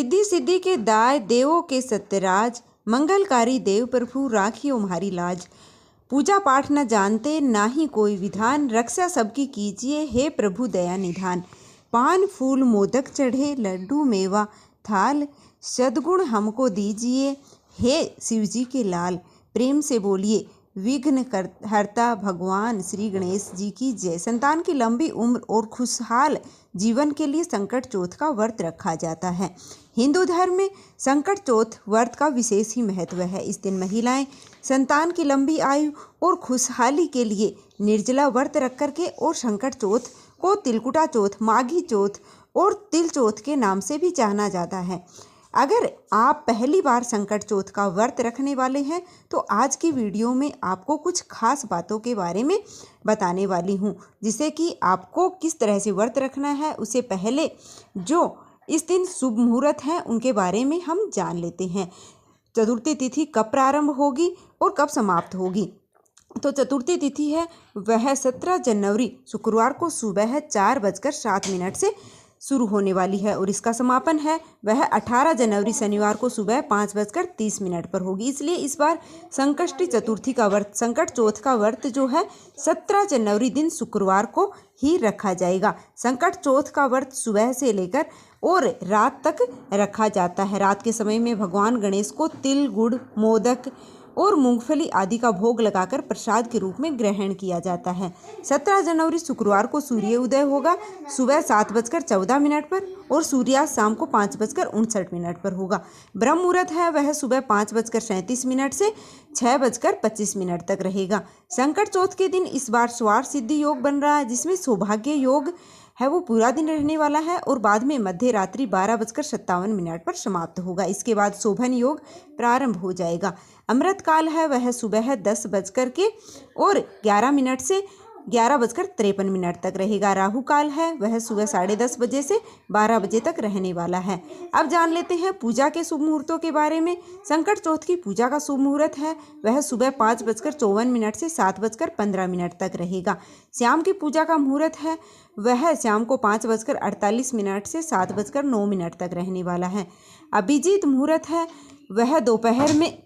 रिद्धि सिद्धि के दाय, देवों के सत्यराज, मंगलकारी देव प्रभु राखियो हमारी लाज। पूजा पाठ न जानते नाही कोई विधान, रक्षा सबकी कीजिए हे प्रभु दया निधान। पान फूल मोदक चढ़े, लड्डू मेवा थाल, सद्गुण हमको दीजिए हे शिव जी के लाल। प्रेम से बोलिए विघ्न हरता भगवान श्री गणेश जी की जय। संतान की लंबी उम्र और खुशहाल जीवन के लिए संकट चौथ का व्रत रखा जाता है। हिंदू धर्म में संकट चौथ व्रत का विशेष ही महत्व है। इस दिन महिलाएं संतान की लंबी आयु और खुशहाली के लिए निर्जला व्रत रख करके और संकट चौथ को तिलकुटा चौथ, माघी चौथ और तिल चौथ के नाम से भी जाना जाता है। अगर आप पहली बार संकट चौथ का व्रत रखने वाले हैं तो आज की वीडियो में आपको कुछ खास बातों के बारे में बताने वाली हूं, जिससे कि आपको किस तरह से व्रत रखना है। उससे पहले जो इस दिन शुभ मुहूर्त हैं उनके बारे में हम जान लेते हैं। चतुर्थी तिथि कब प्रारंभ होगी और कब समाप्त होगी। तो चतुर्थी तिथि है वह 17 जनवरी शुक्रवार को सुबह 4:07 से शुरू होने वाली है और इसका समापन है वह 18 जनवरी शनिवार को सुबह 5:30 पर होगी। इसलिए इस बार संकष्टी चतुर्थी का व्रत, संकट चौथ का व्रत जो है 17 जनवरी दिन शुक्रवार को ही रखा जाएगा। संकट चौथ का व्रत सुबह से लेकर और रात तक रखा जाता है। रात के समय में भगवान गणेश को तिल, गुड़, मोदक और मूंगफली आदि का भोग लगाकर प्रसाद के रूप में ग्रहण किया जाता है। 17 जनवरी शुक्रवार को सूर्य उदय होगा सुबह 7:14 पर और सूर्यास्त शाम को 5:59 पर होगा। ब्रह्म मुहूर्त है वह सुबह 5:37 से 6:25 तक रहेगा। संकट चौथ के दिन इस बार स्वार सिद्धि योग बन रहा है, जिसमें सौभाग्य योग है वो पूरा दिन रहने वाला है और बाद में मध्य रात्रि 12:57 पर समाप्त होगा। इसके बाद शोभन योग प्रारंभ हो जाएगा। अमृत काल है वह सुबह 10:11 से 11:53 तक रहेगा। राहु काल है वह सुबह 10:30 बजे से 12 बजे तक रहने वाला है। अब जान लेते हैं पूजा के शुभ मुहूर्तों के बारे में। संकट चौथ की पूजा का शुभ मुहूर्त है वह सुबह 5:54 से 7:15 तक रहेगा। शाम की पूजा का मुहूर्त है वह शाम को 5:48 से 7:09 तक रहने वाला है। अभिजीत मुहूर्त है वह दोपहर में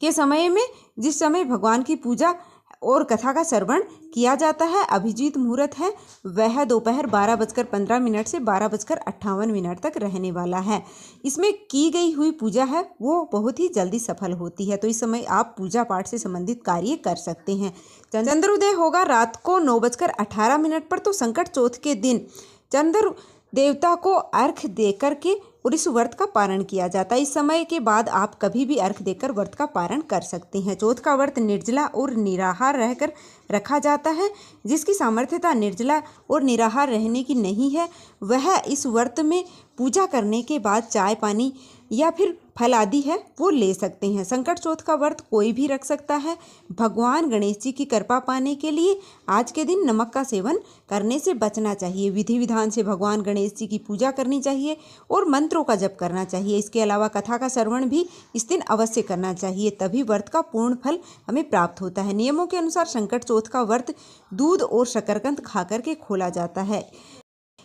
के समय में, जिस समय भगवान की पूजा और कथा का श्रवण किया जाता है। अभिजीत मुहूर्त है वह दोपहर 12:15 से 12:58 तक रहने वाला है। इसमें की गई हुई पूजा है वो बहुत ही जल्दी सफल होती है, तो इस समय आप पूजा पाठ से संबंधित कार्य कर सकते हैं। चंद्रोदय होगा रात को 9:18 पर। तो संकट चौथ के दिन चंद्र देवता को अर्घ देकर के और इस व्रत का पारण किया जाता है। इस समय के बाद आप कभी भी अर्घ देकर व्रत का पारण कर सकते हैं। चौथ का व्रत निर्जला और निराहार रहकर रखा जाता है। जिसकी सामर्थ्यता निर्जला और निराहार रहने की नहीं है वह इस व्रत में पूजा करने के बाद चाय पानी या फिर फल आदि है वो ले सकते हैं। संकट चौथ का व्रत कोई भी रख सकता है। भगवान गणेश जी की कृपा पाने के लिए आज के दिन नमक का सेवन करने से बचना चाहिए। विधि विधान से भगवान गणेश जी की पूजा करनी चाहिए और मंत्रों का जप करना चाहिए। इसके अलावा कथा का श्रवण भी इस दिन अवश्य करना चाहिए, तभी व्रत का पूर्ण फल हमें प्राप्त होता है। नियमों के अनुसार संकट चौथ का व्रत दूध और शकरकंद खा करके खोला जाता है।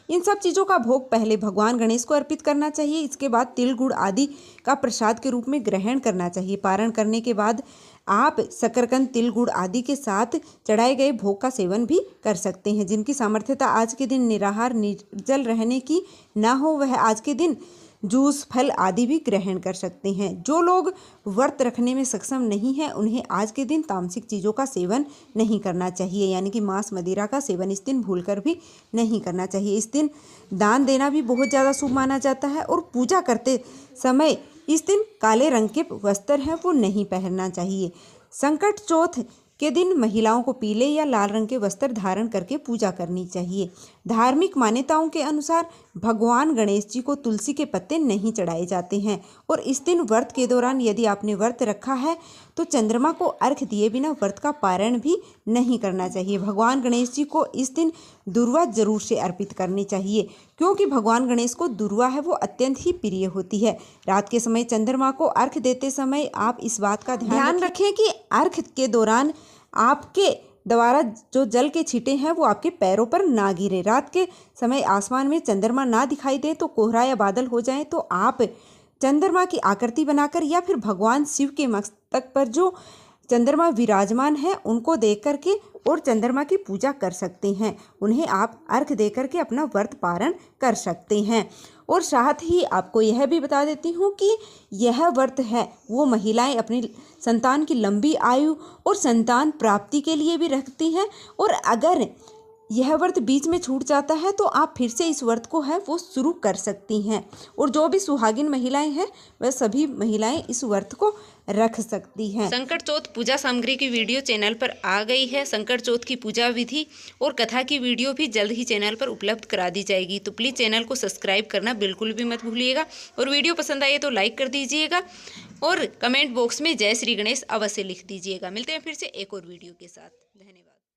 इन सब चीज़ों का भोग पहले भगवान गणेश को अर्पित करना चाहिए। इसके बाद तिल, गुड़ आदि का प्रसाद के रूप में ग्रहण करना चाहिए। पारण करने के बाद आप शकरकंद, तिल, गुड़ आदि के साथ चढ़ाए गए भोग का सेवन भी कर सकते हैं। जिनकी सामर्थ्यता आज के दिन निराहार निर्जल रहने की ना हो वह आज के दिन जूस, फल आदि भी ग्रहण कर सकते हैं। जो लोग व्रत रखने में सक्षम नहीं हैं उन्हें आज के दिन तामसिक चीज़ों का सेवन नहीं करना चाहिए, यानी कि मांस मदिरा का सेवन इस दिन भूलकर भी नहीं करना चाहिए। इस दिन दान देना भी बहुत ज़्यादा शुभ माना जाता है और पूजा करते समय इस दिन काले रंग के वस्त्र हैं वो नहीं पहनना चाहिए। संकट चौथ के दिन महिलाओं को पीले या लाल रंग के वस्त्र धारण करके पूजा करनी चाहिए। धार्मिक मान्यताओं के अनुसार भगवान गणेश जी को तुलसी के पत्ते नहीं चढ़ाए जाते हैं और इस दिन व्रत के दौरान यदि आपने व्रत रखा है तो चंद्रमा को अर्घ दिए बिना व्रत का पारण भी नहीं करना चाहिए। भगवान गणेश जी को इस दिन दुर्वा जरूर से अर्पित करनी चाहिए, क्योंकि भगवान गणेश को दुर्वा है वो अत्यंत ही प्रिय होती है। रात के समय चंद्रमा को अर्घ देते समय आप इस बात का ध्यान रखें कि अर्घ के दौरान आपके द्वारा जो जल के छींटे हैं वो आपके पैरों पर ना गिरे। रात के समय आसमान में चंद्रमा ना दिखाई दे तो कोहरा या बादल हो जाए तो आप चंद्रमा की आकृति बनाकर या फिर भगवान शिव के मस्तक पर जो चंद्रमा विराजमान है उनको देख करके और चंद्रमा की पूजा कर सकते हैं। उन्हें आप अर्घ दे करके अपना व्रत पारण कर सकते हैं। और साथ ही आपको यह भी बता देती हूँ कि यह व्रत है वो महिलाएं अपनी संतान की लंबी आयु और संतान प्राप्ति के लिए भी रखती हैं। और अगर यह व्रत बीच में छूट जाता है तो आप फिर से इस व्रत को है वो शुरू कर सकती हैं। और जो भी सुहागिन महिलाएं हैं वह सभी महिलाएं इस व्रत को रख सकती हैं। संकट चौथ पूजा सामग्री की वीडियो चैनल पर आ गई है। संकट चौथ की पूजा विधि और कथा की वीडियो भी जल्द ही चैनल पर उपलब्ध करा दी जाएगी, तो प्लीज़ चैनल को सब्सक्राइब करना बिल्कुल भी मत भूलिएगा। और वीडियो पसंद आए तो लाइक कर दीजिएगा और कमेंट बॉक्स में जय श्री गणेश अवश्य लिख दीजिएगा। मिलते हैं फिर से एक और वीडियो के साथ। धन्यवाद।